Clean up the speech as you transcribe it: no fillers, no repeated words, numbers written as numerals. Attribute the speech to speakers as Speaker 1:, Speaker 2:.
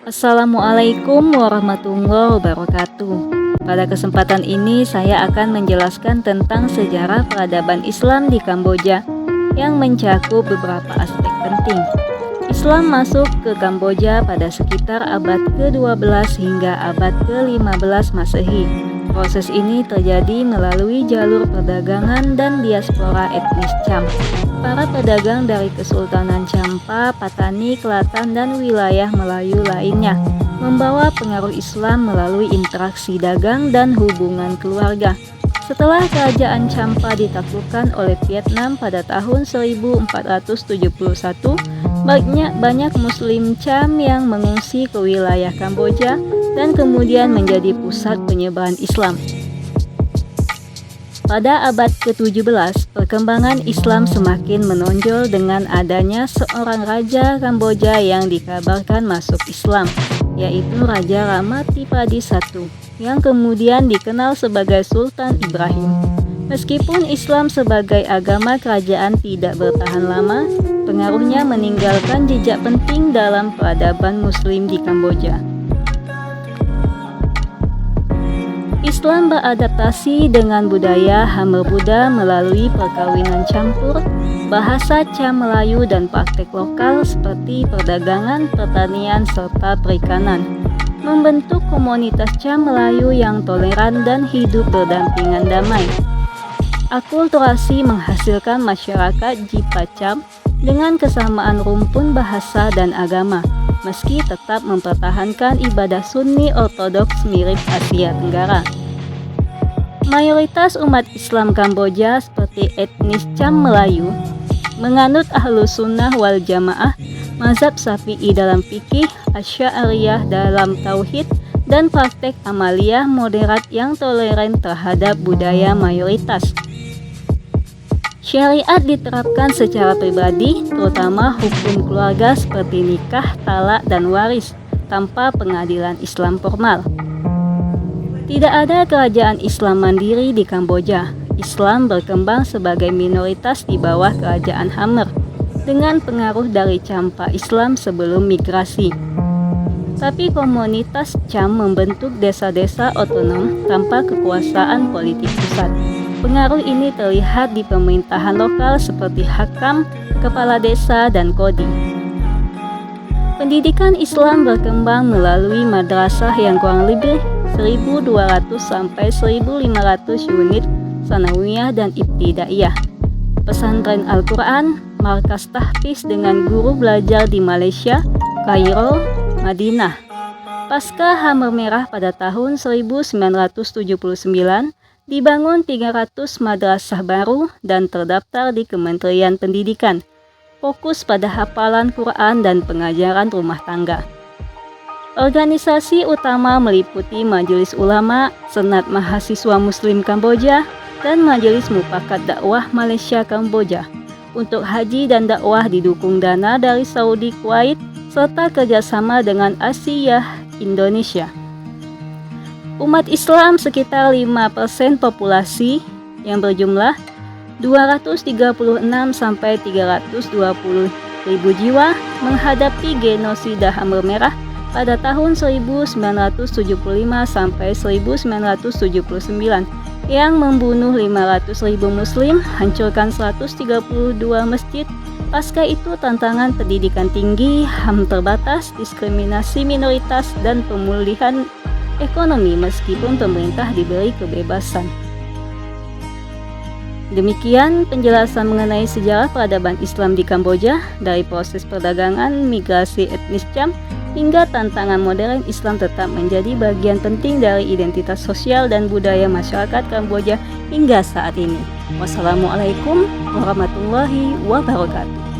Speaker 1: Assalamualaikum warahmatullahi wabarakatuh. Pada kesempatan ini saya akan menjelaskan tentang sejarah peradaban Islam di Kamboja yang mencakup beberapa aspek penting. Islam masuk ke Kamboja pada sekitar abad ke-12 hingga abad ke-15 Masehi. Proses ini terjadi melalui jalur perdagangan dan diaspora etnis Cham. Para pedagang dari Kesultanan Champa, Patani, Kelatan, dan wilayah Melayu lainnya membawa pengaruh Islam melalui interaksi dagang dan hubungan keluarga. Setelah kerajaan Champa ditaklukkan oleh Vietnam pada tahun 1471, banyak Muslim Cham yang mengungsi ke wilayah Kamboja dan kemudian menjadi pusat penyebaran Islam. Pada abad ke-17, perkembangan Islam semakin menonjol dengan adanya seorang raja Kamboja yang dikabarkan masuk Islam, yaitu Raja Ramatipadi I, yang kemudian dikenal sebagai Sultan Ibrahim. Meskipun Islam sebagai agama kerajaan tidak bertahan lama, pengaruhnya meninggalkan jejak penting dalam peradaban Muslim di Kamboja. Islam beradaptasi dengan budaya Khmer Buddha melalui perkawinan campur, bahasa Cham Melayu dan praktek lokal seperti perdagangan, pertanian, serta perikanan, membentuk komunitas Cham Melayu yang toleran dan hidup berdampingan damai. Akulturasi menghasilkan masyarakat Jipa Cham dengan kesamaan rumpun bahasa dan agama, meski tetap mempertahankan ibadah Sunni Ortodoks mirip Asia Tenggara. Mayoritas umat Islam Kamboja seperti etnis Cham Melayu menganut Ahlus Sunnah wal Jamaah, mazhab Syafi'i dalam fikih, Asy'ariyah dalam tauhid, dan praktek amaliyah moderat yang toleran terhadap budaya mayoritas. Syariat diterapkan secara pribadi, terutama hukum keluarga seperti nikah, talak, dan waris, tanpa pengadilan Islam formal. Tidak ada kerajaan Islam mandiri di Kamboja. Islam berkembang sebagai minoritas di bawah kerajaan Khmer, dengan pengaruh dari Champa Islam sebelum migrasi. Tapi komunitas Cham membentuk desa-desa otonom tanpa kekuasaan politik pusat. Pengaruh ini terlihat di pemerintahan lokal seperti hakam, kepala desa, dan kodi. Pendidikan Islam berkembang melalui madrasah yang kurang lebih 1.200 sampai 1.500 unit sanawiyah dan ibtidaiyah, pesantren Al-Quran, markas tahfiz dengan guru belajar di Malaysia, Kairo, Madinah. Pasca Khmer Merah pada tahun 1979, dibangun 300 madrasah baru dan terdaftar di Kementerian Pendidikan, fokus pada hafalan Quran dan pengajaran rumah tangga. Organisasi utama meliputi Majelis Ulama, Senat Mahasiswa Muslim Kamboja, dan Majelis Mufakat Dakwah Malaysia Kamboja. Untuk haji dan dakwah didukung dana dari Saudi Kuwait, serta kerjasama dengan Asiyah Indonesia. Umat Islam sekitar 5% populasi yang berjumlah 236 sampai 320 ribu jiwa menghadapi genosida Khmer Merah pada tahun 1975 sampai 1979 yang membunuh 500.000 muslim, hancurkan 132 masjid. Pasca itu tantangan pendidikan tinggi, HAM terbatas, diskriminasi minoritas, dan pemulihan ekonomi meskipun pemerintah diberi kebebasan. Demikian penjelasan mengenai sejarah peradaban Islam di Kamboja, dari proses perdagangan, migrasi etnis Cham, hingga tantangan modern. Islam tetap menjadi bagian penting dari identitas sosial dan budaya masyarakat Kamboja hingga saat ini. Wassalamualaikum warahmatullahi wabarakatuh.